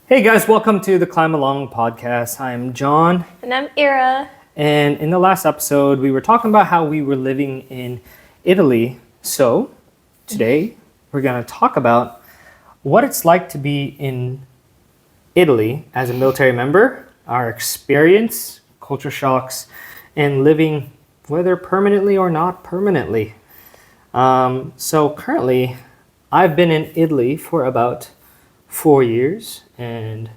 Hey guys, welcome to the Climb Along podcast. I'm John. And I'm Ira. And in the last episode, we were talking about how we were living in Italy. So today, we're going to talk about what it's like to be in Italy as a military member, our experience, culture shocks, and living whether permanently or not permanently. So currently, I've been in Italy for about 4 years, and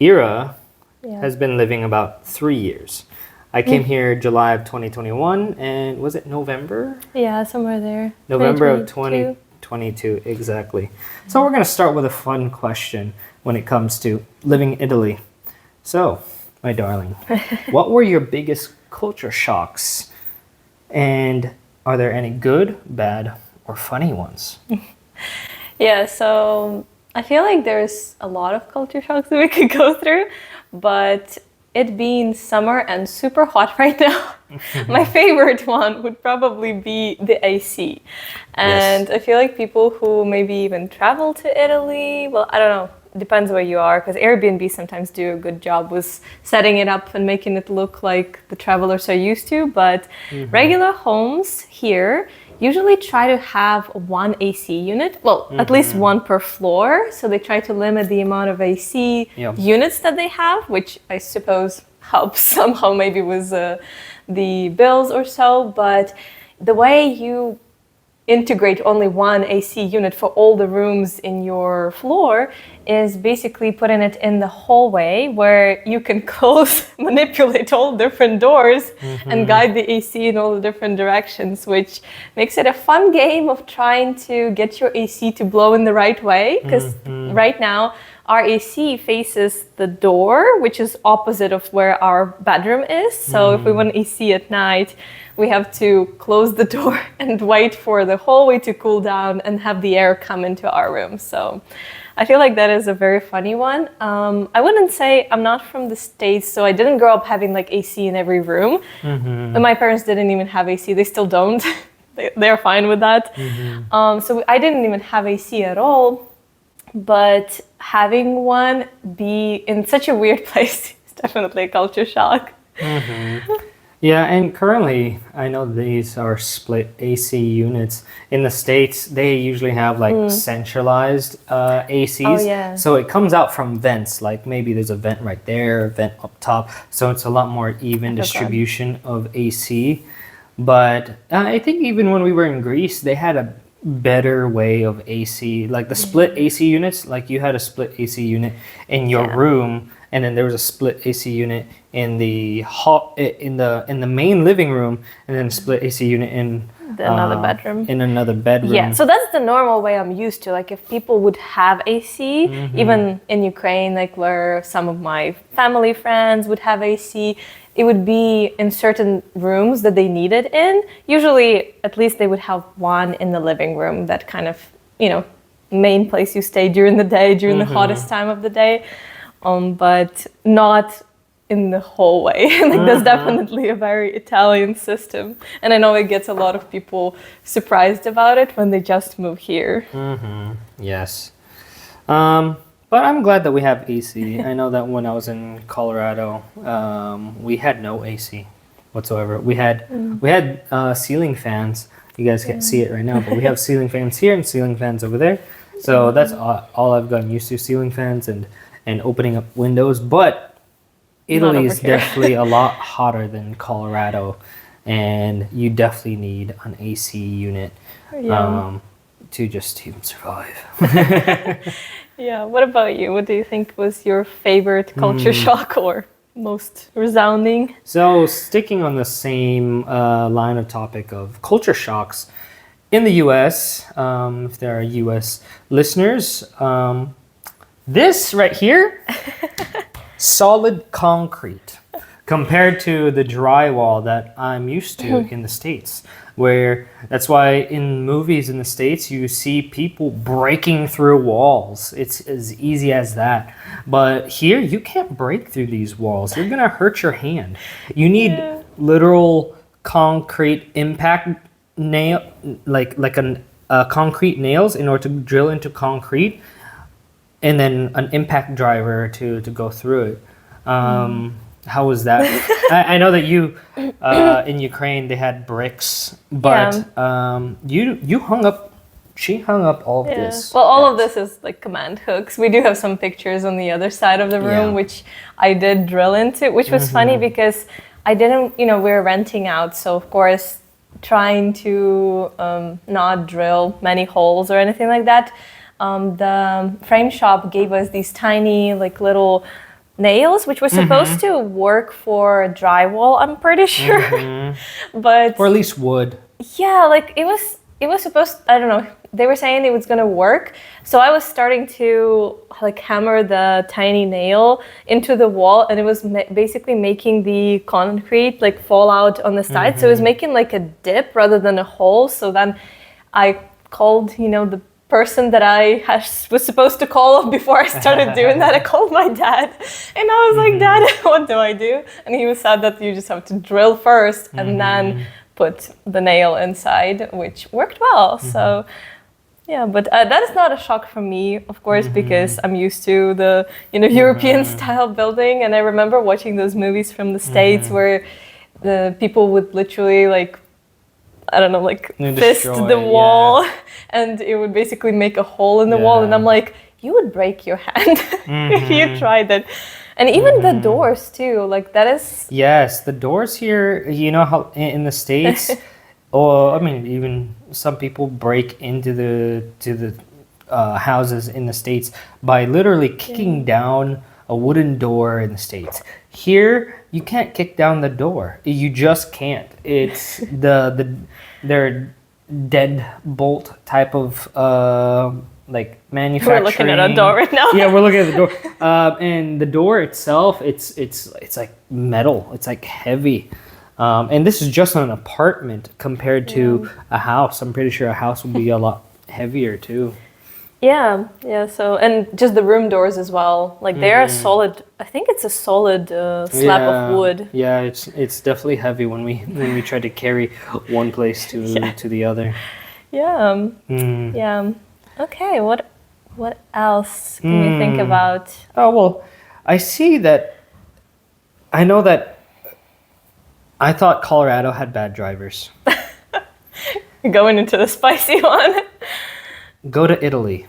Ira has been living about 3 years. I came here July of 2021, and was it November? Yeah, somewhere there. November of 2022, exactly. So we're going to start with a fun question when it comes to living in Italy. So, my darling, what were your biggest culture shocks? And are there any good, bad, or funny ones? Yeah, so I feel like there's a lot of culture shocks that we could go through, but it being summer and super hot right now, my favorite one would probably be the AC. And I feel like people who maybe even travel to Italy, well, I don't know, depends where you are, because Airbnb sometimes do a good job with setting it up and making it look like the travelers are used to, but regular homes here usually try to have one AC unit, well, at least one per floor. So they try to limit the amount of AC units that they have, which I suppose helps somehow maybe with the bills or so. But the way you integrate only one AC unit for all the rooms in your floor is basically putting it in the hallway where you can manipulate all different doors and guide the AC in all the different directions, which makes it a fun game of trying to get your AC to blow in the right way. Because right now, our AC faces the door, which is opposite of where our bedroom is. So if we want AC at night, we have to close the door and wait for the hallway to cool down and have the air come into our room. So I feel like that is a very funny one. I wouldn't say I'm not from the States, so I didn't grow up having like AC in every room. And my parents didn't even have AC. They still don't. They're fine with that. So I didn't even have AC at all. But having one be in such a weird place is definitely a culture shock. Yeah, and currently, I know these are split AC units. In the States, they usually have like centralized ACs. Oh, yeah. So it comes out from vents, like maybe there's a vent right there, a vent up top. So it's a lot more even distribution of AC. But I think even when we were in Greece, they had a better way of AC. Like the split AC units, like you had a split AC unit in your room, and then there was a split AC unit in the in the main living room, and then a split AC unit in another bedroom. In another bedroom. Yeah, so that's the normal way I'm used to. Like if people would have AC, even in Ukraine, like where some of my family friends would have AC, it would be in certain rooms that they needed in. Usually, at least they would have one in the living room, that kind of, main place you stay during the day, during the hottest time of the day. But not in the hallway. Like that's definitely a very Italian system. And I know it gets a lot of people surprised about it when they just move here. Yes. But I'm glad that we have AC. I know that when I was in Colorado, we had no AC whatsoever. We had ceiling fans. You guys can't see it right now, but we have ceiling fans here and ceiling fans over there. So that's all I've gotten used to, ceiling fans and opening up windows. But Italy is definitely a lot hotter than Colorado, and you definitely need an AC unit to just even survive. Yeah, what about you? What do you think was your favorite culture shock or most resounding? So sticking on the same line of topic of culture shocks, in the US, if there are US listeners, this right here, solid concrete compared to the drywall that I'm used to in the States, where that's why in movies in the States you see people breaking through walls. It's as easy as that. But here you can't break through these walls. You're gonna hurt your hand. You need literal concrete impact nail, like concrete nails in order to drill into concrete. and then an impact driver to go through it. How was that? I know that you in Ukraine they had bricks, but you hung up. She hung up all of this. Well, all of this is like command hooks. We do have some pictures on the other side of the room, which I did drill into, which was funny because I didn't, we were renting out. So, of course, trying to not drill many holes or anything like that. The frame shop gave us these tiny, like little nails, which were supposed to work for drywall, I'm pretty sure. But or at least wood. Yeah, like it was supposed, I don't know, they were saying it was going to work. So I was starting to like hammer the tiny nail into the wall, and it was basically making the concrete like fall out on the side. So it was making like a dip rather than a hole. So then I called, the person that I was supposed to call before I started doing that. I called my dad, and I was like, Dad, what do I do? And he was said that you just have to drill first and then put the nail inside, which worked well. So yeah, but that is not a shock for me, of course, because I'm used to the European style building. And I remember watching those movies from the States where the people would literally like, I don't know, like fist the wall, and it would basically make a hole in the wall. And I'm like, you would break your hand if you tried that. And even the doors too, like that is... Yes, the doors here, you know how in the States, or I mean, even some people break into the houses in the States by literally kicking down a wooden door in the States. Here, you can't kick down the door. You just can't. It's they're deadbolt type of like manufacturing. We're looking at a door right now. Yeah, we're looking at the door. And the door itself, it's like metal. It's like heavy. And this is just an apartment compared to a house. I'm pretty sure a house would be a lot heavier too. Yeah. So, and just the room doors as well. Like they're a solid. I think it's a solid slab of wood. Yeah, it's definitely heavy when we try to carry one place to the other. Yeah. Yeah. Okay. What else can we think about? Oh well, I see that. I know that. I thought Colorado had bad drivers. Going into the spicy one. Go to Italy.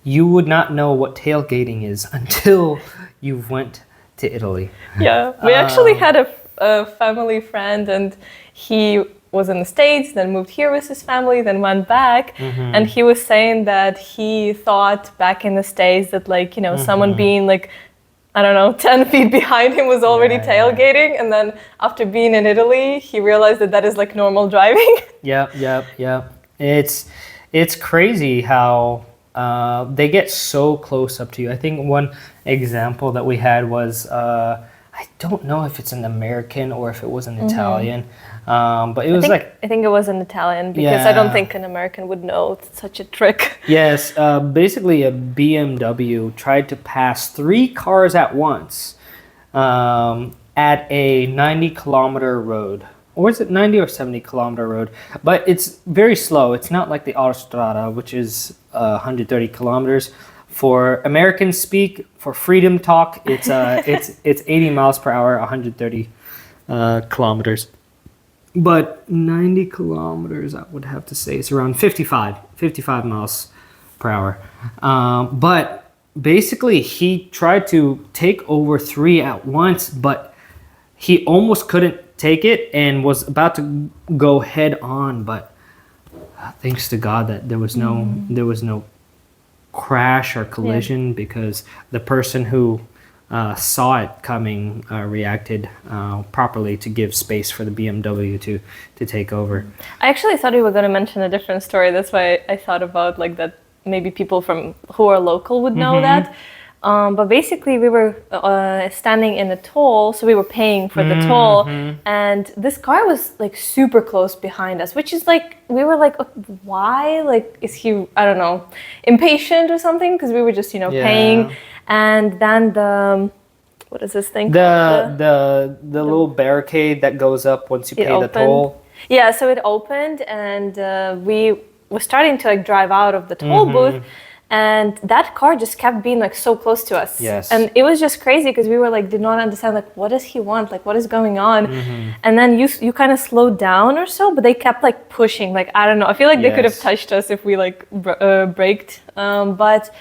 You would not know what tailgating is until you went to Italy. Yeah, we actually had a family friend, and he was in the States, then moved here with his family, then went back. And he was saying that he thought back in the States that like, someone being like, I don't know, 10 feet behind him was already tailgating. And then after being in Italy, he realized that is like normal driving. Yeah. It's crazy how they get so close up to you. I think one example that we had was, I don't know if it's an American or if it was an Italian, but it was I think it was an Italian because I don't think an American would know such a trick. Yes, basically a BMW tried to pass 3 cars at once at a 90-kilometer road. Or is it 90 or 70-kilometer road? But it's very slow. It's not like the Autostrada, which is 130 kilometers. For American speak, for freedom talk, it's 80 miles per hour, 130 kilometers. But 90 kilometers, I would have to say, it's around 55 miles per hour. But basically, he tried to take over 3 at once, but he almost couldn't take it and was about to go head on. But thanks to God that there was no crash or collision because the person who saw it coming reacted properly to give space for the BMW to take over. I actually thought you were going to mention a different story. That's why I thought about like that maybe people who are local would know that. But basically we were standing in the toll, so we were paying for the toll, and this car was like super close behind us, which is like, we were like, why? Like, is he, I don't know, impatient or something? Because we were just, paying. And then what is this thing called? The little barricade that goes up once you pay the toll. Yeah, so it opened, and we were starting to like drive out of the toll booth. And that car just kept being like so close to us. Yes. And it was just crazy because we were like, did not understand like, what does he want? Like, what is going on? Mm-hmm. And then you kind of slowed down or so, but they kept like pushing. Like, I don't know. I feel like they could have Yes. touched us if we like braked. But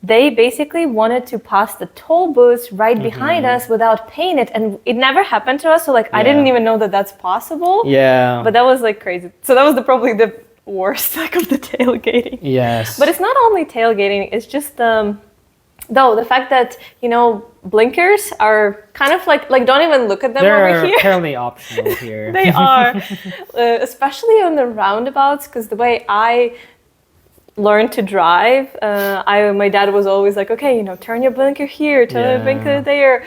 they basically wanted to pass the toll booth right behind us without paying it. And it never happened to us. So like, I didn't even know that that's possible. Yeah. But that was like crazy. So that was probably the worst like of the tailgating. Yes. But it's not only tailgating, it's just though the fact that, you know, blinkers are kind of like don't even look at them over They're here. apparently optional here. They are, especially on the roundabouts, because the way I learned to drive, my dad was always like, okay, you know, turn your blinker here, turn your blinker there.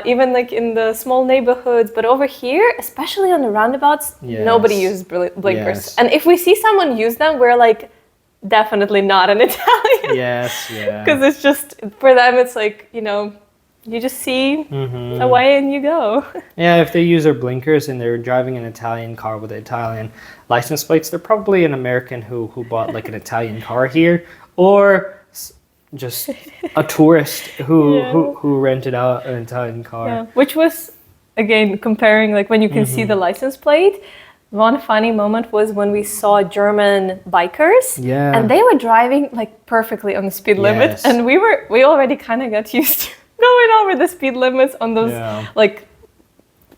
Even like in the small neighborhoods, but over here, especially on the roundabouts, nobody uses blinkers. Yes. And if we see someone use them, we're like, definitely not an Italian. Yes, yeah. Because it's just, for them, it's like, you know, you just see away and you go. Yeah, if they use their blinkers and they're driving an Italian car with Italian license plates, they're probably an American who bought like an Italian car here, or just a tourist who rented out an Italian car. Yeah. Which was, again, comparing like when you can see the license plate. One funny moment was when we saw German bikers, and they were driving like perfectly on the speed limit, and we already kind of got used to going over the speed limits on those like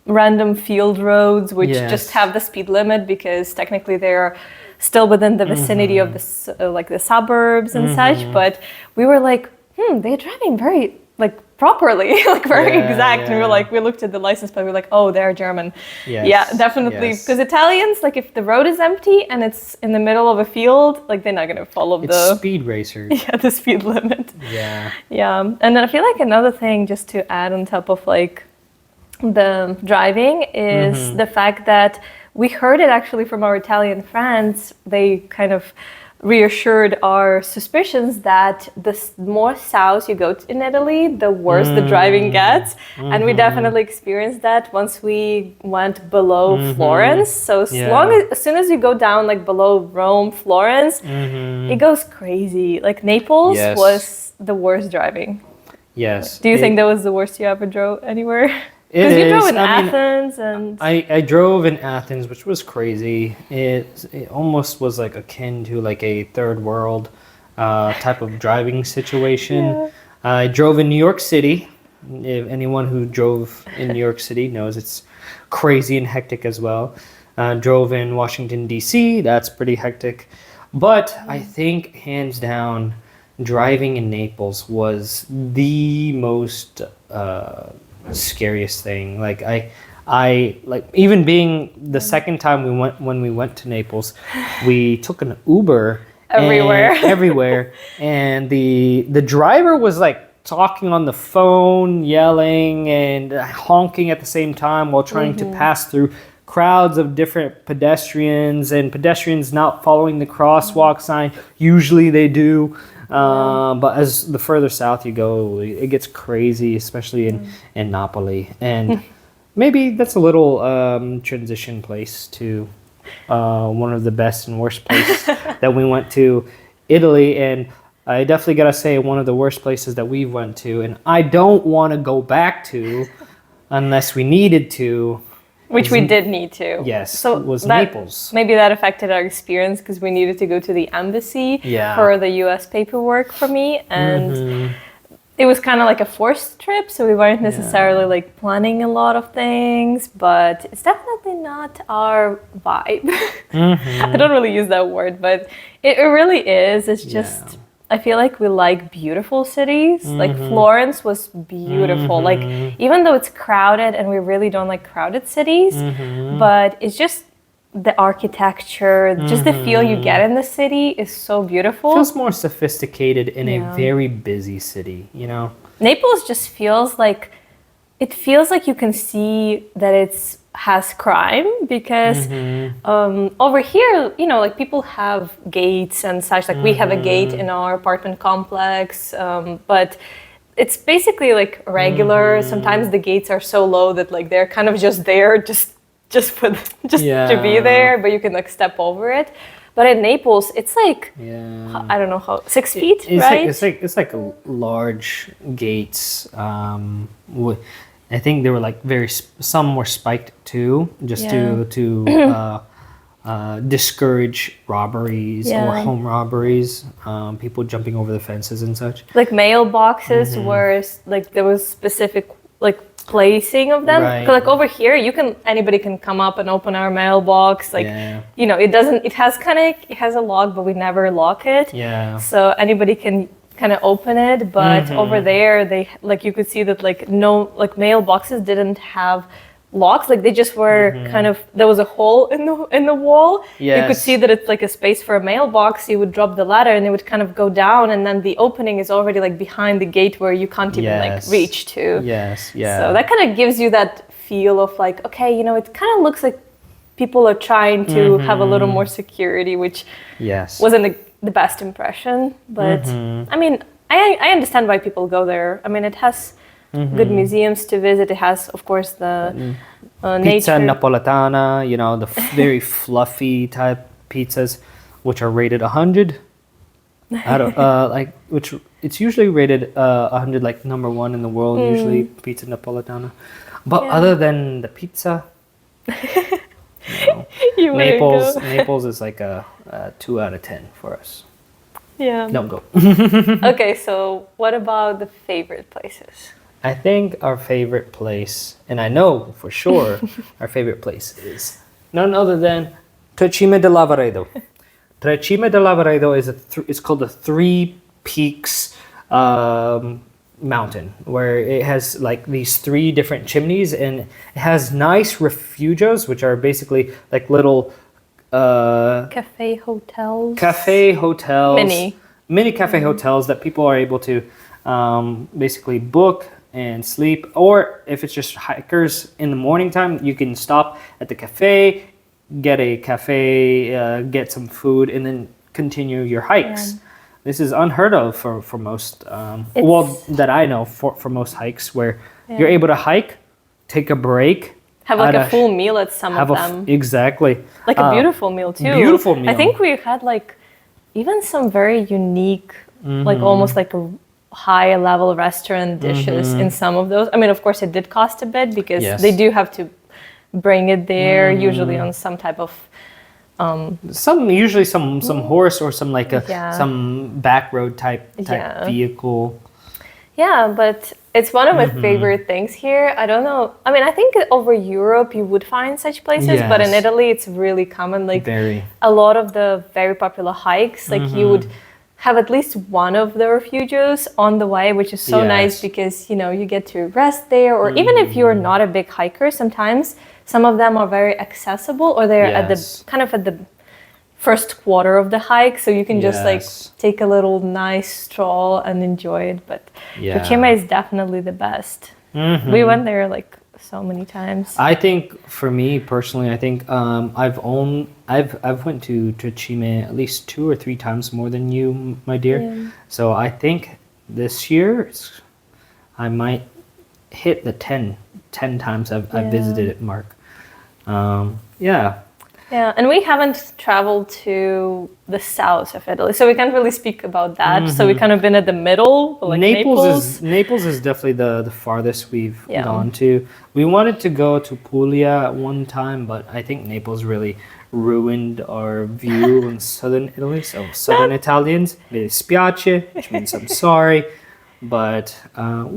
random field roads, which just have the speed limit because technically they're still within the vicinity of the like the suburbs and such. But we were like, they're driving very like properly, like very exact. And we were like, we looked at the license plate, we were like, oh, they're German. Yeah, definitely. Because Italians, like if the road is empty and it's in the middle of a field, like they're not gonna follow the speed racers. Yeah, the speed limit. Yeah. Yeah. And then I feel like another thing just to add on top of like the driving is the fact that we heard it actually from our Italian friends. They kind of reassured our suspicions that the more south you go in Italy, the worse the driving gets. And we definitely experienced that once we went below Florence. So as soon as you go down like below Rome, Florence, it goes crazy. Like Naples was the worst driving. Yes. Do you think that was the worst you ever drove anywhere? Because you drove in Athens and... I drove in Athens, which was crazy. It almost was like akin to like a third world type of driving situation. I drove in New York City. If anyone who drove in New York City knows it's crazy and hectic as well. Drove in Washington, D.C. That's pretty hectic. But I think hands down, driving in Naples was the most... scariest thing. Like I like even being the second time when we went to Naples, we took an Uber everywhere, and the driver was like talking on the phone, yelling and honking at the same time while trying to pass through crowds of different pedestrians and pedestrians not following the crosswalk sign. Usually they do. But as the further south you go, it gets crazy, especially in Napoli. And maybe that's a little transition place to one of the best and worst places that we went to, Italy. And I definitely gotta say one of the worst places that we went to, and I don't want to go back to unless we needed to. Which we did need to. Yes, so was Naples. Maybe that affected our experience because we needed to go to the embassy for the US paperwork for me. And it was kind of like a forced trip, so we weren't necessarily like planning a lot of things, but it's definitely not our vibe. I don't really use that word, but it really is. It's just... I feel like we like beautiful cities. Like Florence was beautiful. Like even though it's crowded and we really don't like crowded cities, but it's just the architecture, just the feel you get in the city is so beautiful. It feels more sophisticated in a very busy city, you know? Naples just feels like, it feels like you can see that it's has crime because over here, you know, like people have gates and such. Like we have a gate in our apartment complex, but it's basically like regular. Sometimes the gates are so low that like they're kind of just there, just to be there, but you can like step over it. But in Naples, it's like, Yeah. I don't know how, 6 feet, It's right? it's like a large gates. I think they were like some were spiked too, just to discourage robberies or Yeah. home robberies. People jumping over the fences and such. Like mailboxes were like there was specific like placing of them. Right. Like over here, anybody can come up and open our mailbox. Like Yeah. it has a lock, but we never lock it. Yeah. So anybody can kind of open it, but over there they like you could see that like no like mailboxes didn't have locks, like they just were kind of, there was a hole in the wall. You could Yes. see that it's like a space for a mailbox. You would drop the ladder and it would kind of go down, and then the opening is already like behind the gate where you can't even like Yes. reach to. Yes. Yeah. So that kind of gives you that feel of like, okay, it kind of looks like people are trying to have a little more security, which Yes. wasn't the best impression. But I mean, I understand why people go there. I mean, it has good museums to visit. It has, of course, the Pizza nature. Napoletana, the very fluffy type pizzas, which are rated 100. Out of which it's usually rated 100, like #1 in the world. Usually Pizza Napoletana, but other than the pizza, You wouldn't go. Naples is like a 2 out of 10 for us. Yeah. Don't go. Okay, so what about the favorite places? I think our favorite place, and I know for sure our favorite place is none other than Cime de Lavaredo. Cime de Lavaredo is it's called the Three Peaks mountain, where it has like these 3 different chimneys, and it has nice refugios, which are basically like little Cafe hotels. cafe hotels, mini cafe Mm-hmm. hotels that people are able to basically book and sleep, or if it's just hikers in the morning time, you can stop at the cafe, get some food, and then continue your hikes. Yeah. This is unheard of for most, that I know, for most hikes, where you're able to hike, take a break, Have like a full meal at some of them. Exactly. Like a beautiful meal too. Beautiful meal. I think we had like even some very unique, like almost like a high level restaurant dishes in some of those. I mean, of course it did cost a bit because Yes. they do have to bring it there, usually on some type of Usually some horse or some like some back road type Yeah. vehicle. Yeah, but it's one of my favorite things here. I don't know. I mean, I think over Europe you would find such places, but in Yes. Italy it's really common. Like Very. a lot of the very popular hikes, like you would have at least one of the refugios on the way, which is so nice Yes. because, you get to rest there. Or even if you're not a big hiker, sometimes some of them are very accessible, or they're at the Yes. kind of at the first quarter of the hike, so you can just like Yes. take a little nice stroll and enjoy it. But Yeah. Cime is definitely the best. We went there like so many times. I think for me personally, I think I've went to Cime at least 2 or 3 times more than you, my dear. Yeah. So I think this year I might hit the 10 times I've visited it mark. Yeah. Yeah, and we haven't traveled to the south of Italy, so we can't really speak about that. So we kind of been at the middle, like Naples is definitely the farthest we've Yeah. gone to. We wanted to go to Puglia at one time, but I think Naples really ruined our view in southern Italy. So southern Italians, mi dispiace, which means I'm sorry. But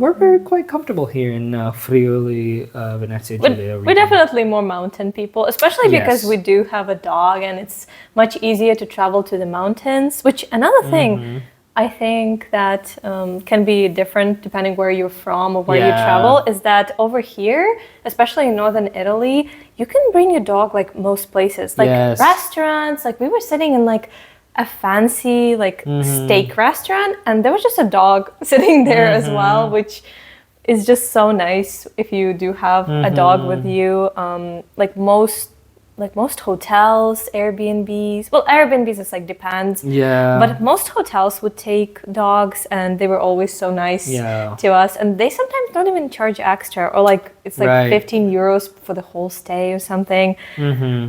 we're very quite comfortable here in Friuli, Venezia Giulia We're region. definitely more mountain people, especially because Yes. we do have a dog and it's much easier to travel to the mountains. Which another thing I think that can be different depending where you're from or where you Yeah. travel is that over here, especially in northern Italy, you can bring your dog like most places, like Yes. restaurants. Like we were sitting in like a fancy like steak restaurant, and there was just a dog sitting there as well, which is just so nice if you do have a dog with you. Like most like most hotels, Airbnbs. Well, Airbnbs is like depends. Yeah. But most hotels would take dogs, and they were always so nice Yeah. to us. And they sometimes don't even charge extra, or like it's like Right. 15 euros for the whole stay or something.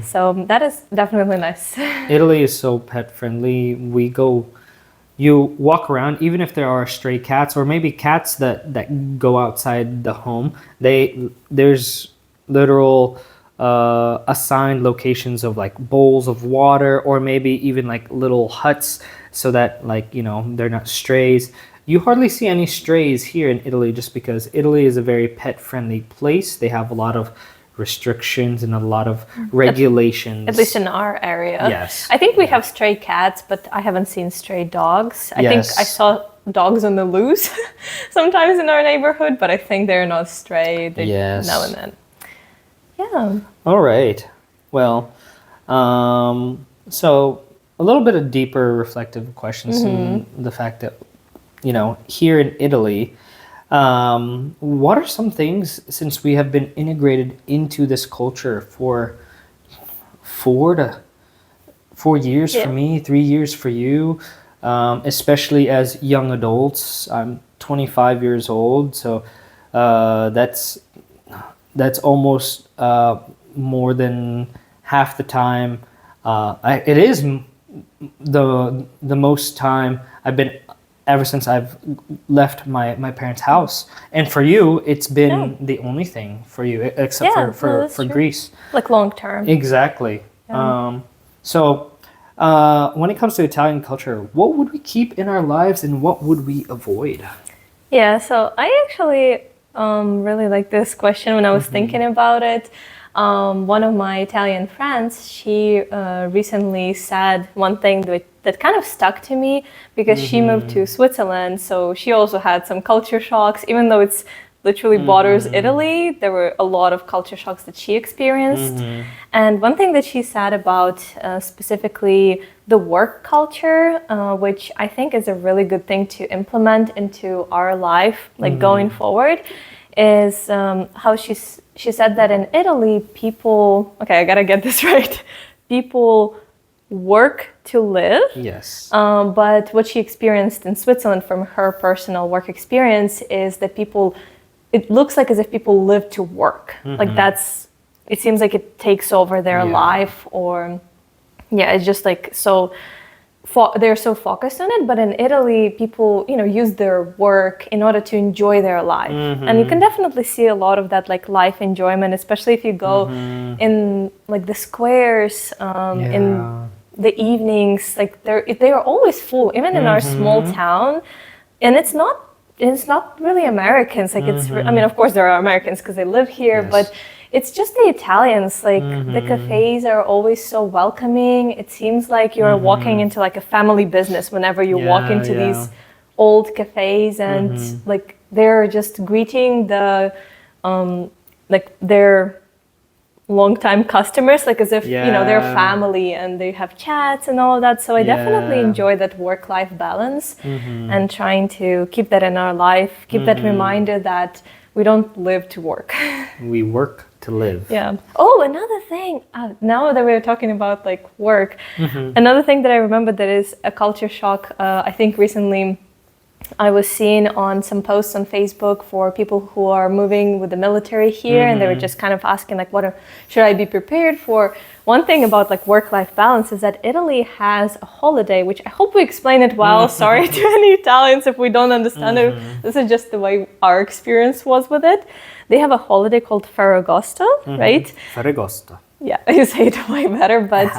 So that is definitely nice. Italy is so pet friendly. You walk around, even if there are stray cats or maybe cats that go outside the home. There's literal assigned locations of like bowls of water, or maybe even like little huts, so that like they're not strays. You hardly see any strays here in Italy, just because Italy is a very pet friendly place. They have a lot of restrictions and a lot of regulations. At least in our area. Yes. I think we have stray cats, but I haven't seen stray dogs. I think I saw dogs on the loose sometimes in our neighborhood, but I think they're not stray. Yes. Now and then. Yeah. All right. Well, so a little bit of deeper reflective questions, and the fact that, here in Italy, what are some things, since we have been integrated into this culture for 4 years for me, 3 years for you, especially as young adults. I'm 25 years old, so that's almost more than half the time. It is the most time I've been ever since I've left my parents' house. And for you, it's been the only thing for you, except for Greece. Like long term. Exactly. Yeah. So when it comes to Italian culture, what would we keep in our lives and what would we avoid? Yeah, so I actually really like this question when I was thinking about it. One of my Italian friends, she recently said one thing that kind of stuck to me, because she moved to Switzerland, so she also had some culture shocks. Even though it's literally borders Italy, there were a lot of culture shocks that she experienced. And one thing that she said about specifically the work culture, which I think is a really good thing to implement into our life, like going forward, is how she said that in Italy, people, okay, I gotta get this right, people work to live. Yes. But what she experienced in Switzerland from her personal work experience is that it looks like as if people live to work. Like it seems like it takes over their life, or it's just like so. They're so focused on it, but in Italy, people, use their work in order to enjoy their life. And you can definitely see a lot of that, like life enjoyment, especially if you go in like the squares, in the evenings, like they are always full, even in our small town. And it's not really Americans. Like I mean, of course there are Americans because they live here, but it's just the Italians. Like the cafes are always so welcoming. It seems like you're walking into like a family business whenever you walk into these old cafes, and like they're just greeting the like their longtime customers, like as if they're family, and they have chats and all of that. So I definitely enjoy that work-life balance, and trying to keep that in our life, keep that reminder that we don't live to work. We work to live. Yeah. Oh, another thing, now that we're talking about like work, another thing that I remember that is a culture shock, I think recently I was seeing on some posts on Facebook for people who are moving with the military here, and they were just kind of asking like, should I be prepared for? One thing about like work-life balance is that Italy has a holiday, which I hope we explain it well. Sorry to any Italians if we don't understand it. This is just the way our experience was with it. They have a holiday called Ferragosto, right? Ferragosto. Yeah, you say it way better, but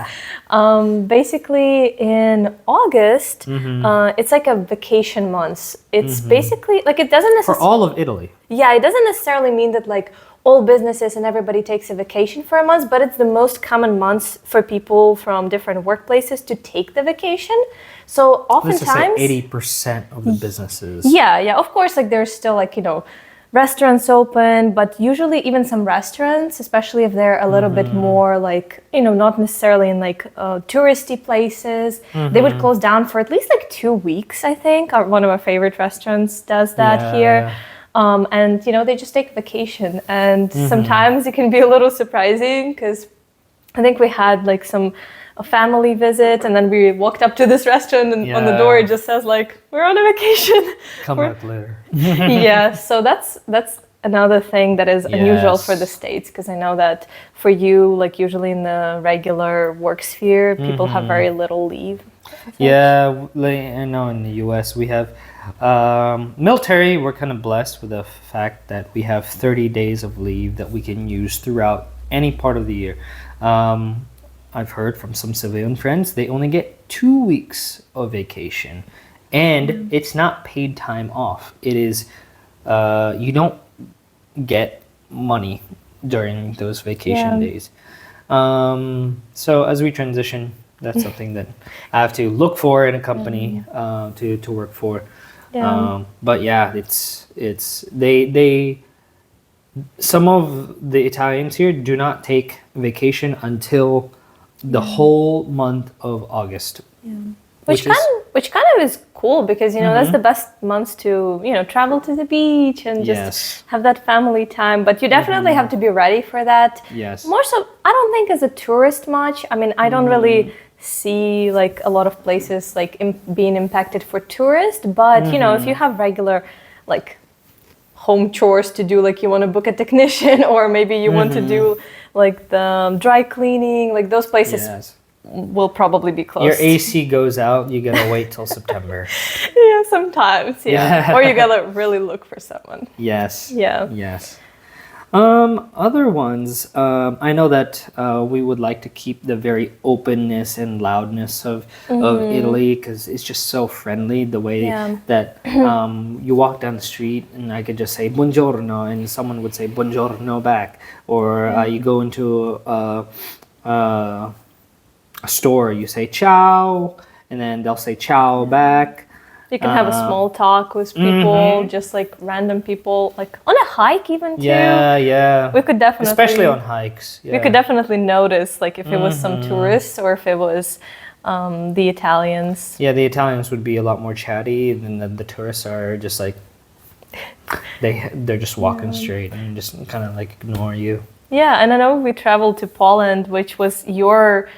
basically in August, it's like a vacation month. It's basically, like it doesn't necessarily... For all of Italy. Yeah, it doesn't necessarily mean that like all businesses and everybody takes a vacation for a month, but it's the most common month for people from different workplaces to take the vacation. So oftentimes... Let's just say 80% of the businesses. Yeah, of course, like there's still like, restaurants open, but usually even some restaurants, especially if they're a little bit more like, not necessarily in like touristy places, they would close down for at least like 2 weeks, I think. One of our favorite restaurants does that here. And, they just take vacation. And sometimes it can be a little surprising because I think we had like a family visit, and then we walked up to this restaurant, and on the door it just says like, we're on a vacation. Come back later. Yeah, so that's another thing that is unusual for the States, because I know that for you, like usually in the regular work sphere, people have very little leave. Yeah, I know in the US we have military. We're kind of blessed with the fact that we have 30 days of leave that we can use throughout any part of the year. I've heard from some civilian friends they only get 2 weeks of vacation, and it's not paid time off. It is you don't get money during those vacation days. So as we transition, that's something that I have to look for in a company to work for. But yeah, it's they some of the Italians here do not take vacation until the whole month of August. Which kind of is cool, because that's the best months to travel to the beach and just have that family time. But you definitely have to be ready for that. Yes. More so, I don't think as a tourist much. I mean, I don't really see like a lot of places like being impacted for tourists. But if you have regular like home chores to do, like you want to book a technician, or maybe you want to do like the dry cleaning, like those places will probably be closed. Your AC goes out, you gotta wait till September. Yeah, sometimes, or you gotta really look for someone. Yes. Yeah. Yes. Other ones, I know that we would like to keep the very openness and loudness of Italy, because it's just so friendly, the way that you walk down the street and I could just say buongiorno and someone would say buongiorno back, or you go into a store, you say ciao, and then they'll say ciao back. You can have a small talk with people, just like random people, like on a hike even too. Yeah. We could definitely, especially on hikes. Yeah. We could definitely notice like if it was some tourists or if it was the Italians. Yeah, the Italians would be a lot more chatty, and the tourists are just like they're just walking straight and just kind of like ignore you. Yeah, and I know we traveled to Poland, which was your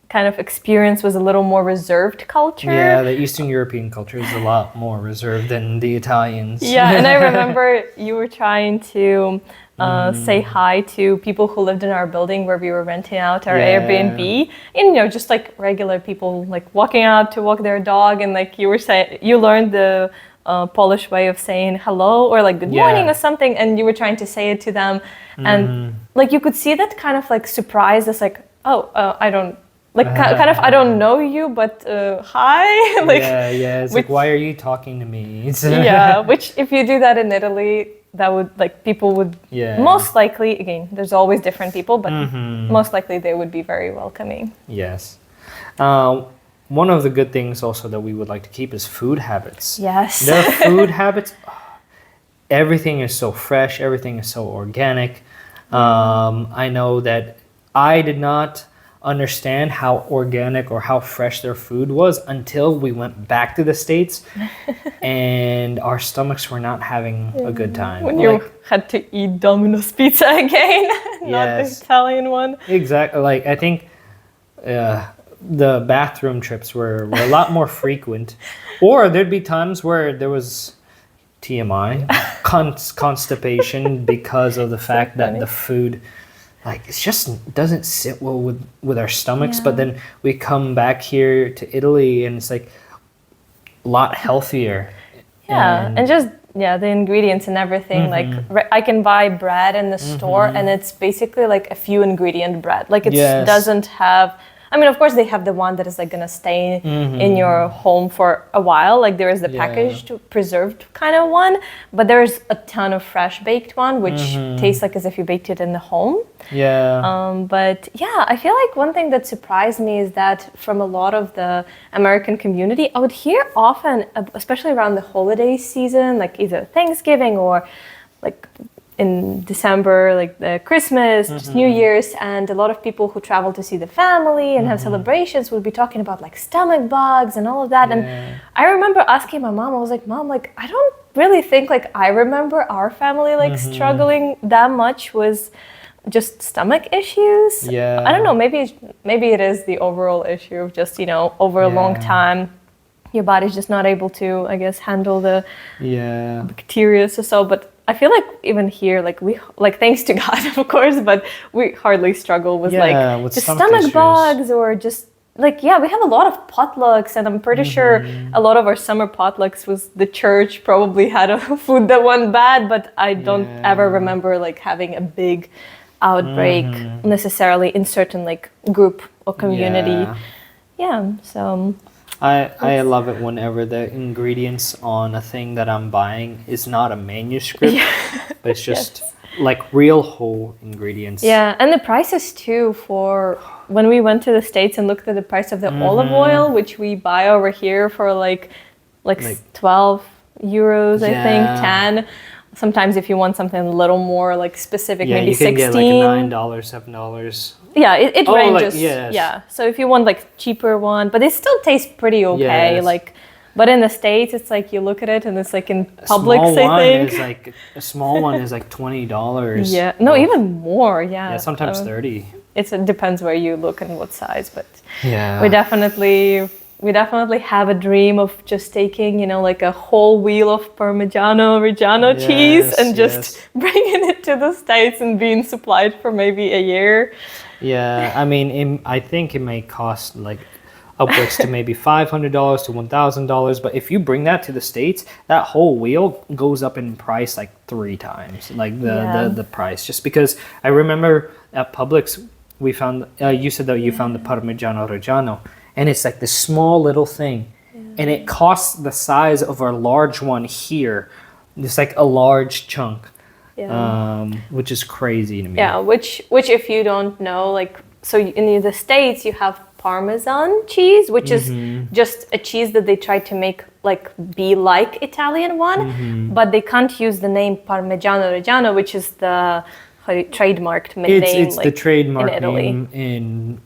kind of experience was a little more reserved culture. Yeah, the Eastern European culture is a lot more reserved than the Italians. Yeah, and I remember you were trying to say hi to people who lived in our building where we were renting out our Airbnb, and just like regular people like walking out to walk their dog, and like you were saying you learned the Polish way of saying hello or like good morning or something, and you were trying to say it to them, and like you could see that kind of like surprise as like, I don't like kind of I don't know you, but hi. Like, it's like, why are you talking to me? Which if you do that in Italy, that would like people would most likely, again, there's always different people, but most likely they would be very welcoming. Yes. One of the good things also that we would like to keep is food habits. Yes. Their food habits, everything is so fresh, everything is so organic. I know that I did not understand how organic or how fresh their food was until we went back to the States and our stomachs were not having a good time. When you had to eat Domino's pizza again, not the Italian one. Exactly. Like I think the bathroom trips were a lot more frequent, or there'd be times where there was TMI, constipation, because of the fact that the food, like, it just doesn't sit well with our stomachs. But then we come back here to Italy and it's like a lot healthier. And just the ingredients and everything. Like I can buy bread in the store and it's basically like a few ingredient bread. Like it doesn't have, I mean, of course they have the one that is like gonna stay in your home for a while. Like there is the packaged, preserved kind of one, but there's a ton of fresh baked one, which tastes like as if you baked it in the home. But I feel like one thing that surprised me is that from a lot of the American community, I would hear often, especially around the holiday season, like either Thanksgiving or like in December, like the Christmas, just New Year's, and a lot of people who travel to see the family and have celebrations would be talking about like stomach bugs and all of that. And I remember asking my mom, I was like, Mom, like I don't really think like I remember our family like struggling that much with just stomach issues. Yeah. I don't know, maybe it is the overall issue of just, over a long time your body's just not able to, I guess, handle the bacteria or so. But I feel like even here, we thanks to God, of course, but we hardly struggle with with just stomach stomach issues. bugs or just we have a lot of potlucks, and I'm pretty sure a lot of our summer potlucks was the church probably had a food that went bad, but I don't ever remember having a big outbreak necessarily in certain group or community. So I love it whenever the ingredients on a thing that I'm buying is not a manuscript, but it's just real whole ingredients. Yeah, and the prices too, for when we went to the States and looked at the price of the olive oil, which we buy over here for like 12 euros, I think, 10. Sometimes if you want something a little more specific, maybe 16. Yeah, you can get $9, $7. Yeah, it ranges. Yeah, so if you want cheaper one, but it still tastes pretty okay. Yes. But in the States, it's you look at it and it's in Publix, I think. A small one is $20. Yeah, no, even more. Yeah, sometimes 30. It depends where you look and what size, but yeah, we definitely have a dream of just taking, a whole wheel of Parmigiano Reggiano cheese and just bringing it to the States and being supplied for maybe a year. Yeah, I mean, I think it may cost upwards to maybe $500 to $1,000, but if you bring that to the States, that whole wheel goes up in price 3 times, the price. Just because I remember at Publix, we found, you said that you found the Parmigiano Reggiano, and it's this small little thing, and it costs the size of our large one here. It's a large chunk, which is crazy to me. Yeah, which if you don't know, so in the States you have Parmesan cheese, which is just a cheese that they try to make be like Italian one, but they can't use the name Parmigiano Reggiano, which is the trademarked name. It's the trademark in Italy. name in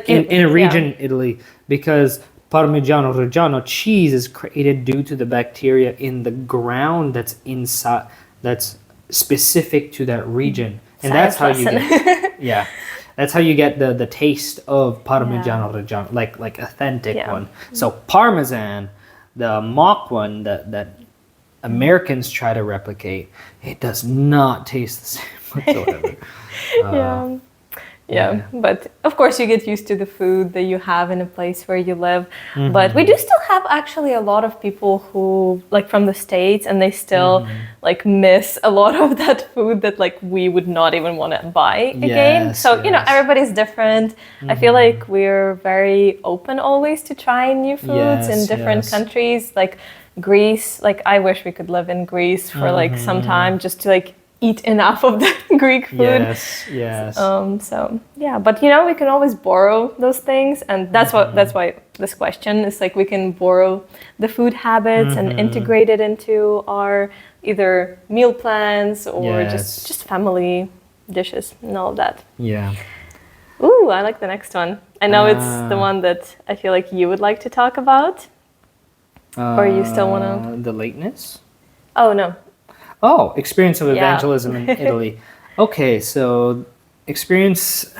in a region Italy, because Parmigiano Reggiano cheese is created due to the bacteria in the ground that's inside, that's specific to that region, and that's how you get that's how you get the taste of Parmigiano Reggiano, like authentic one. So Parmesan, the mock one that Americans try to replicate, it does not taste the same whatsoever. But of course you get used to the food that you have in a place where you live. But we do still have actually a lot of people who from the States, and they still miss a lot of that food that we would not even want to buy again. So everybody's different. I feel like we're very open always to trying new foods in different countries. Greece, I wish we could live in Greece for some time just to eat enough of the Greek food. Yes. So yeah, but we can always borrow those things, and that's why this question is we can borrow the food habits and integrate it into our either meal plans or just family dishes and all of that. Yeah. Ooh, I like the next one. I know it's the one that I feel like you would like to talk about. Or you still want to... The lateness? Oh, no. Oh, experience of evangelism in Italy. Okay, so experience...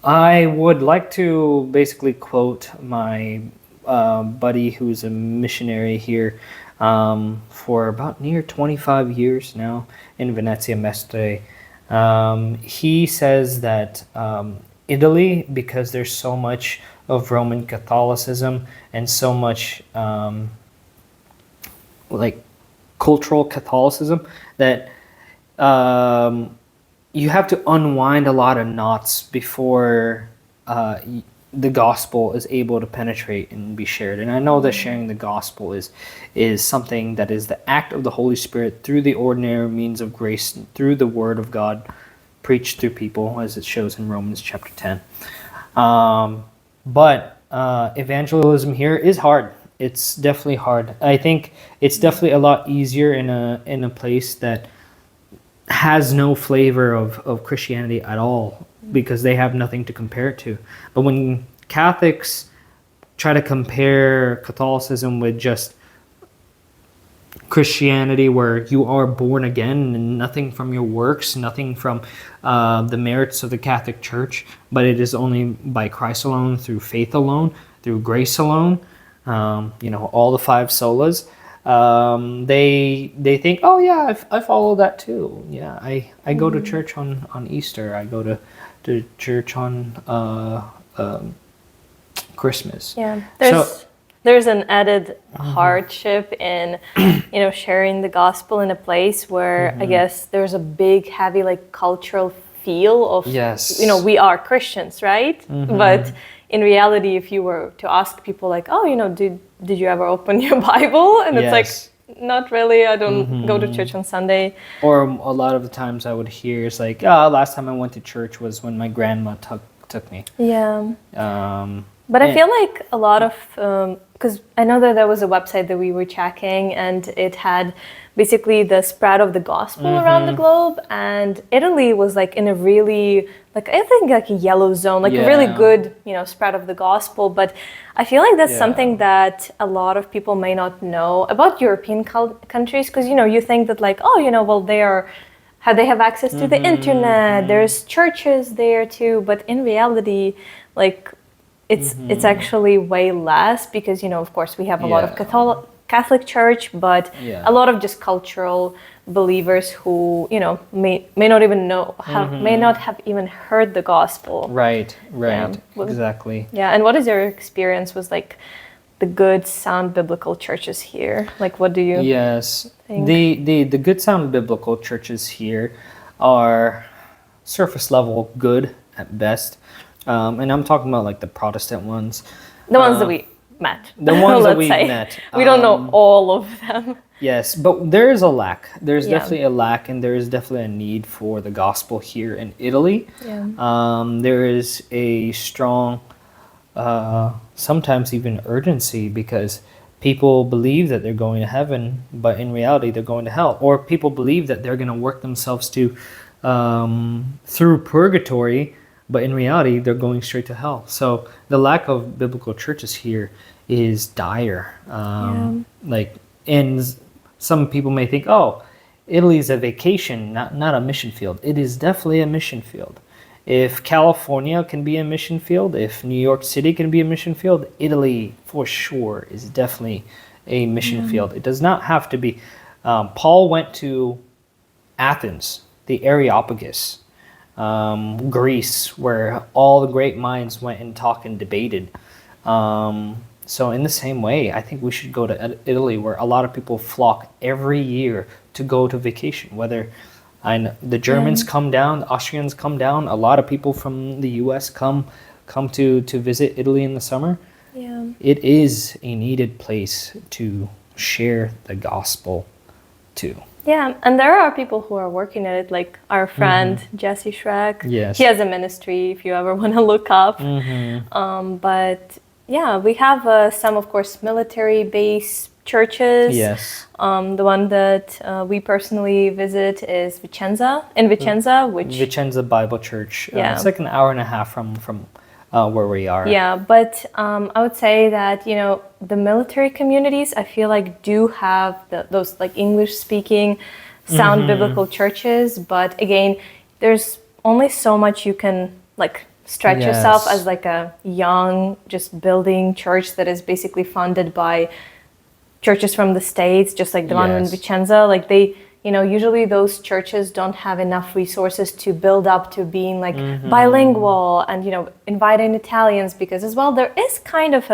I would like to basically quote my buddy who's a missionary here for about near 25 years now in Venezia Mestre. He says that Italy, because there's so much of Roman Catholicism and so much cultural Catholicism, that you have to unwind a lot of knots before the gospel is able to penetrate and be shared. And I know that sharing the gospel is something that is the act of the Holy Spirit through the ordinary means of grace, through the word of God preached through people, as it shows in Romans chapter 10. But evangelism here is hard. It's definitely hard. I think it's definitely a lot easier in a place that has no flavor of Christianity at all, because they have nothing to compare it to. But when Catholics try to compare Catholicism with just Christianity where you are born again and nothing from your works, nothing from the merits of the Catholic Church, but it is only by Christ alone, through faith alone, through grace alone. All the five solas. They think, oh yeah, I follow that too. Yeah, I go to church on Easter. I go to church on Christmas. Yeah, So there's an added hardship in sharing the gospel in a place where I guess there's a big heavy like cultural feel of yes, we are Christians, right? But in reality, if you were to ask people like, oh, did you ever open your Bible? And it's like, not really. I don't go to church on Sunday. Or a lot of the times I would hear it's like, oh, last time I went to church was when my grandma took me. Yeah. But I feel like a lot of, because I know that there was a website that we were checking and it had basically the spread of the gospel around the globe, and Italy was like in a really, like I think like a yellow zone, like a really good, spread of the gospel. But I feel like that's something that a lot of people may not know about European countries, because, you think that like, oh, well, they have access to the internet, there's churches there too, but in reality, like, it's actually way less because, of course, we have a lot of Catholic Church, but a lot of just cultural believers who, may not even know, may not have even heard the gospel. Right, exactly. Yeah, and what is your experience with like the good, sound biblical churches here? Like, what do you think? The good, sound biblical churches here are surface level good at best. And I'm talking about like the Protestant ones. The ones that we met. The ones that we met. We don't know all of them. Yes, but there is a lack. There's definitely a lack, and there is definitely a need for the gospel here in Italy. Yeah. There is a strong, sometimes even urgency, because people believe that they're going to heaven, but in reality they're going to hell. Or people believe that they're going to work themselves through purgatory, but in reality, they're going straight to hell. So the lack of biblical churches here is dire. And some people may think, oh, Italy is a vacation, not a mission field. It is definitely a mission field. If California can be a mission field, if New York City can be a mission field, Italy for sure is definitely a mission field. It does not have to be. Paul went to Athens, the Areopagus, Greece, where all the great minds went and talked and debated. So in the same way, I think we should go to Italy, where a lot of people flock every year to go to vacation. Whether the Germans come down, the Austrians come down, a lot of people from the U.S. come to visit Italy in the summer. Yeah. It is a needed place to share the gospel to. Yeah, and there are people who are working at it, like our friend Jesse Schreck. Yes. He has a ministry if you ever want to look up. But yeah, we have some, of course, military-based churches. Yes. The one that we personally visit is Vicenza, which... Vicenza Bible Church. It's like an hour and a half from where we are. Yeah, but I would say that, the military communities, I feel like do have those like English-speaking sound biblical churches. But again, there's only so much you can like stretch yourself as like a young, just building church that is basically funded by churches from the States, just like the one in Vicenza. Like they, usually those churches don't have enough resources to build up to being like bilingual and, inviting Italians, because as well, there is kind of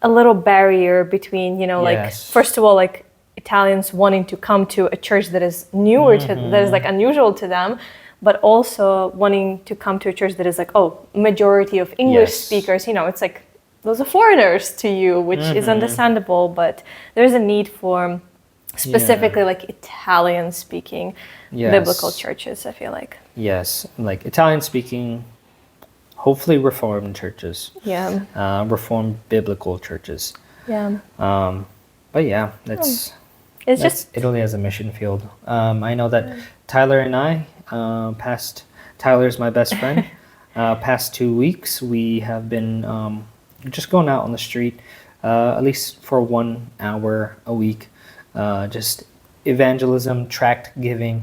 a little barrier between, like, first of all, like Italians wanting to come to a church that is newer that is like unusual to them, but also wanting to come to a church that is like, majority of English speakers, it's like, those are foreigners to you, which is understandable, but there's a need for specifically like Italian speaking biblical churches, I feel like. Yes, like Italian speaking, hopefully Reformed churches. Yeah. Reformed biblical churches. Yeah. But yeah, that's just Italy as a mission field. I know that Tyler and I, Tyler's my best friend. Past 2 weeks, we have been just going out on the street, at least for 1 hour a week, just evangelism, tract giving.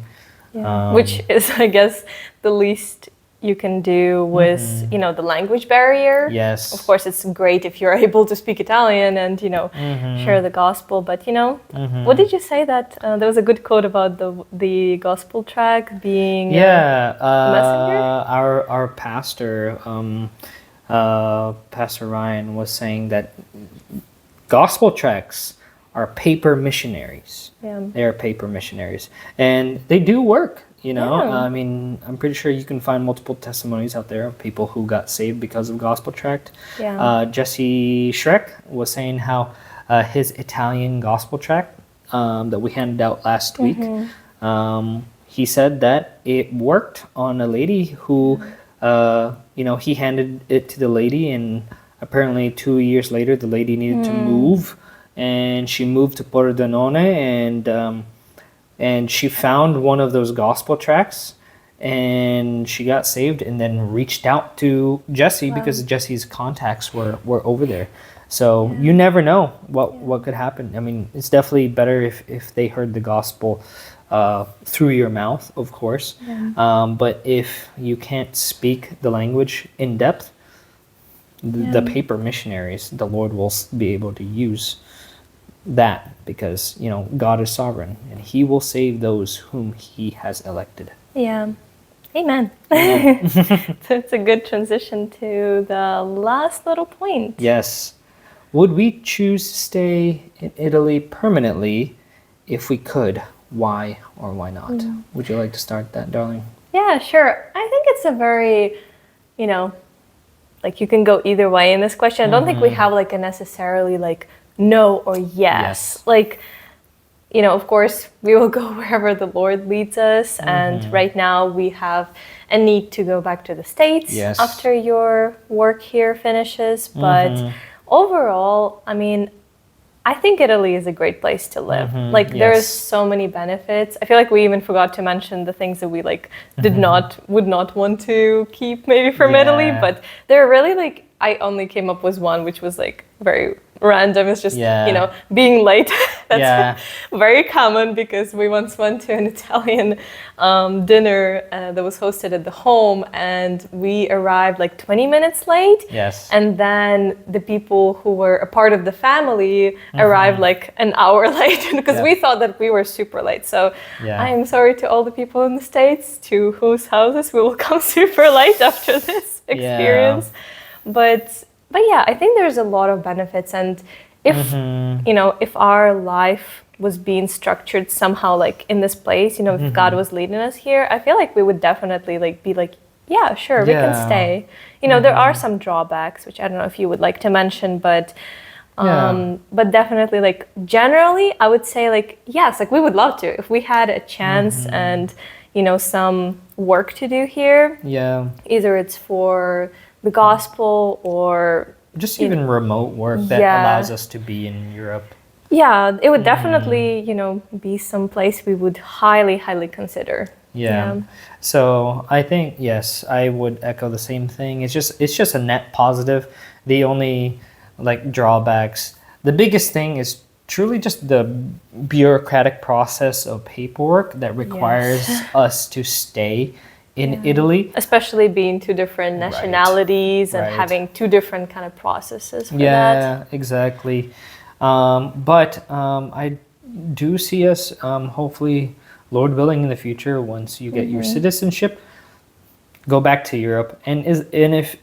Which is, I guess, the least you can do with, the language barrier. Yes. Of course, it's great if you're able to speak Italian and, share the gospel. But, what did you say that there was a good quote about the gospel tract being a messenger? Our pastor, Pastor Ryan, was saying that gospel tracts are paper missionaries. Yeah. They are paper missionaries, and they do work. Yeah. I mean, I'm pretty sure you can find multiple testimonies out there of people who got saved because of gospel tract. Yeah. Jesse Schreck was saying how his Italian gospel tract that we handed out last week, he said that it worked on a lady who, he handed it to the lady, and apparently 2 years later, the lady needed to move, and she moved to Pordenone, and she found one of those gospel tracts, and she got saved, and then reached out to Jesse because Jesse's contacts were over there. So you never know what could happen. I mean, it's definitely better if they heard the gospel through your mouth, of course. But if you can't speak the language in depth, the paper missionaries, the Lord will be able to use that, because God is sovereign and He will save those whom He has elected. Yeah. Amen. So it's a good transition to the last little point. Yes. Would we choose to stay in Italy permanently if we could? Why or why not? Would you like to start that, darling? Yeah, sure. I think it's a very, you can go either way in this question. I don't think we have a necessarily no or yes. Of course, we will go wherever the Lord leads us. And right now we have a need to go back to the States after your work here finishes. But overall, I mean, I think Italy is a great place to live. There's so many benefits. I feel like we even forgot to mention the things that we would not want to keep maybe from Italy. But they're really I only came up with one, which was very random. It's just, being late. That's very common, because we once went to an Italian dinner that was hosted at the home, and we arrived 20 minutes late. Yes. And then the people who were a part of the family arrived an hour late, because we thought that we were super late. So I am sorry to all the people in the States to whose houses we will come super late after this experience. But yeah, I think there's a lot of benefits, and if if our life was being structured somehow in this place, if God was leading us here, I feel we would definitely be yeah, sure, we can stay. There are some drawbacks, which I don't know if you would like to mention, but definitely generally I would say yes, we would love to if we had a chance and some work to do here. Yeah. Either it's for the gospel or just even remote work that allows us to be in Europe. Yeah, it would definitely, be some place we would highly, highly consider. Yeah. So I think, yes, I would echo the same thing. It's just a net positive. The only drawbacks, the biggest thing is truly just the bureaucratic process of paperwork that requires us to stay in Italy. Especially being two different nationalities and having two different kind of processes for that. Yeah, exactly. But I do see us, hopefully, Lord willing, in the future, once you get your citizenship, go back to Europe. And if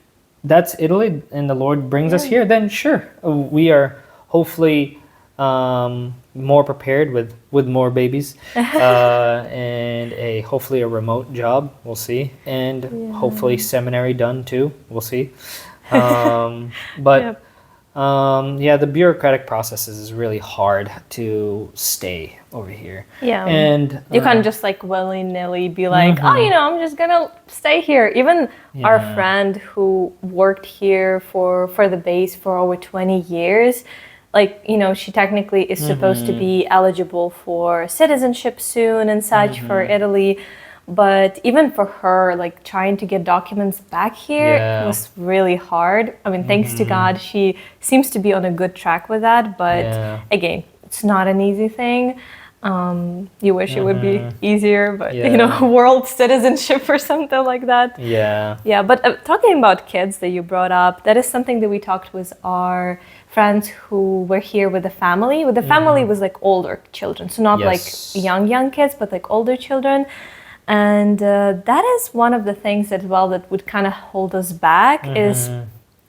that's Italy and the Lord brings us here, then sure, we are hopefully more prepared with more babies and hopefully a remote job, we'll see, and hopefully seminary done too, we'll see. But the bureaucratic processes is really hard to stay over here. Yeah, and you can't just willy-nilly be I'm just gonna stay here. Even our friend who worked here for the base for over 20 years, she technically is supposed to be eligible for citizenship soon and such for Italy. But even for her, trying to get documents back here was really hard. I mean, thanks to God, she seems to be on a good track with that. But again, it's not an easy thing. You wish it would be easier, but world citizenship or something like that. Yeah, but talking about kids that you brought up, that is something that we talked with our friends who were here with the family. With the family was like older children, so not like young kids, but like older children. And that is one of the things as well that would kind of hold us back is,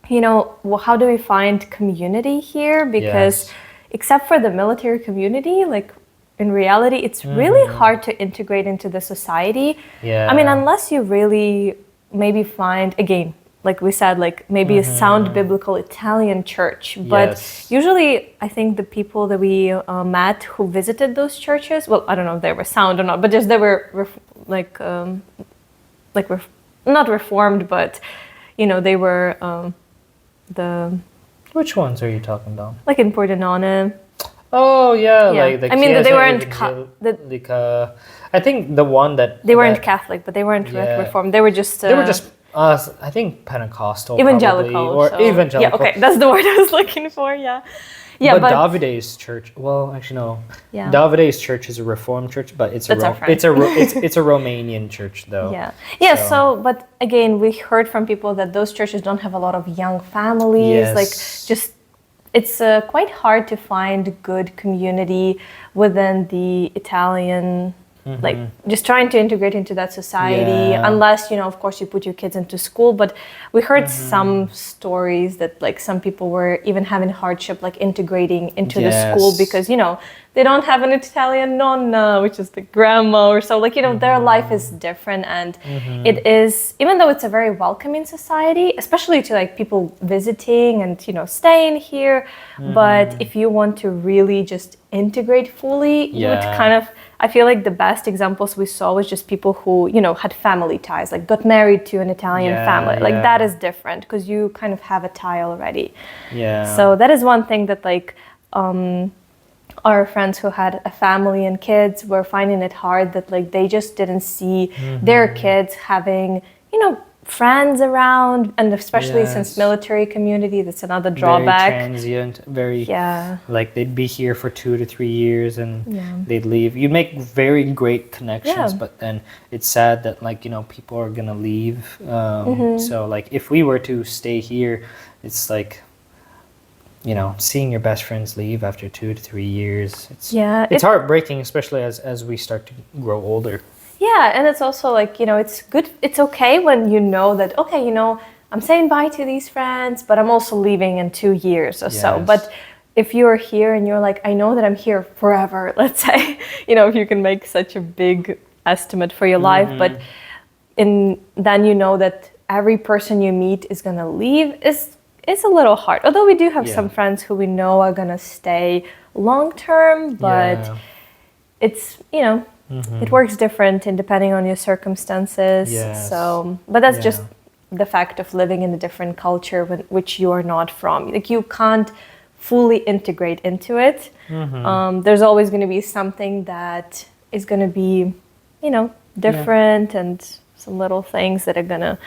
how do we find community here? Because except for the military community, like in reality, it's really hard to integrate into the society. I mean, unless you really maybe find, again, like we said, like maybe a sound biblical Italian church. But usually I think the people that we met who visited those churches, well, I don't know if they were sound or not, but just they were not reformed, but, they were the... Which ones are you talking about? Like in Pordenone. Oh, yeah. Like the I mean, they weren't... I think the one that... They weren't Catholic, but they weren't reformed. They were just... I think Pentecostal, evangelical, probably, or so. evangelical. Yeah, okay, that's the word I was looking for. Yeah, but Davide's church. Well, actually, no. Yeah. Davide's church is a Reformed church, but it's a Romanian church, though. Yeah. So, but again, we heard from people that those churches don't have a lot of young families. Like, just it's quite hard to find good community within the Italian. Like just trying to integrate into that society, unless, of course you put your kids into school. But we heard some stories that like some people were even having hardship like integrating into the school because, they don't have an Italian nonna, which is the grandma or so. Like, their life is different. And it is, even though it's a very welcoming society, especially to like people visiting and, staying here. But if you want to really just integrate fully, you would kind of, I feel like the best examples we saw was just people who, had family ties, like got married to an Italian family. Like that is different because you kind of have a tie already. So that is one thing that like our friends who had a family and kids were finding it hard that like they just didn't see their kids having, friends around, and especially since military community, that's another drawback. Very transient, like they'd be here for 2 to 3 years and they'd leave. You make very great connections, but then it's sad that like, people are gonna leave. So like if we were to stay here, it's like, seeing your best friends leave after 2 to 3 years. It's heartbreaking, especially as we start to grow older. Yeah, and it's also like, it's good. It's okay when you know that, okay, I'm saying bye to these friends, but I'm also leaving in 2 years or so. But if you're here and you're like, I know that I'm here forever, let's say, if you can make such a big estimate for your life, but then that every person you meet is going to leave is a little hard. Although we do have some friends who we know are going to stay long term, but it's, it works different in depending on your circumstances. So, but that's just the fact of living in a different culture which you are not from. Like you can't fully integrate into it. There's always going to be something that is going to be, different and some little things that are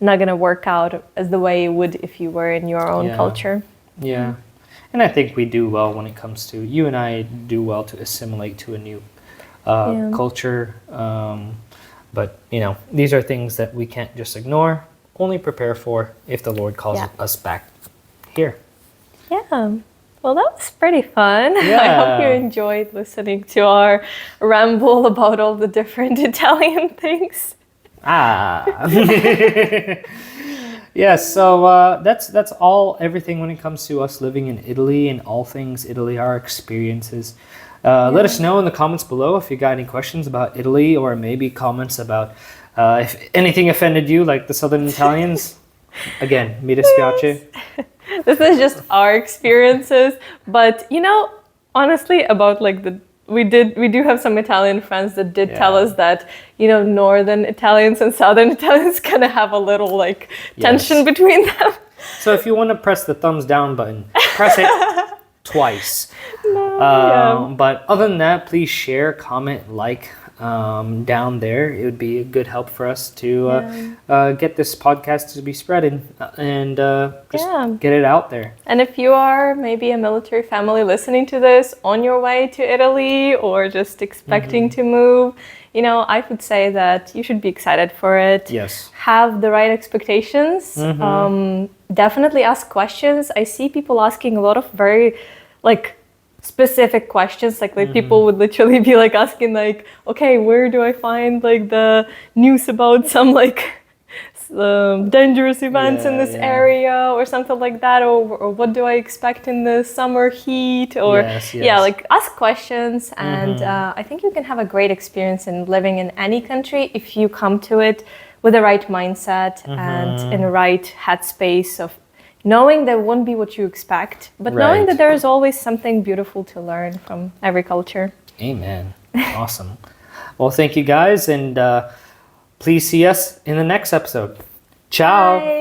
not gonna work out as the way it would if you were in your own culture. And I think we do well when it comes to, you and I do well to assimilate to a new culture, but these are things that we can't just ignore, only prepare for if the Lord calls us back here. Well, that was pretty fun. I hope you enjoyed listening to our ramble about all the different Italian things. So that's everything when it comes to us living in Italy and all things Italy, our experiences. Let us know in the comments below if you got any questions about Italy, or maybe comments about if anything offended you, like the Southern Italians. Again, mi dispiace. This is just our experiences, but honestly, about like we do have some Italian friends that did tell us that Northern Italians and Southern Italians kind of have a little like tension between them. So if you want to press the thumbs down button, press it. twice. Yeah. But other than that, please share, comment, like down there. It would be a good help for us to get this podcast to be spread and just get it out there. And if you are maybe a military family listening to this on your way to Italy or just expecting to move, you know, I would say that you should be excited for it. Yes. Have the right expectations. Definitely ask questions. I see people asking a lot of very specific questions. Like people would literally be like asking like, okay, where do I find like the news about some dangerous events in this area or something like that, or what do I expect in the summer heat, or ask questions. And I think you can have a great experience in living in any country if you come to it with the right mindset and in the right headspace of knowing there won't be what you expect, but knowing that there is always something beautiful to learn from every culture. Amen. Awesome. Well, thank you guys, and please see us in the next episode. Ciao. Bye.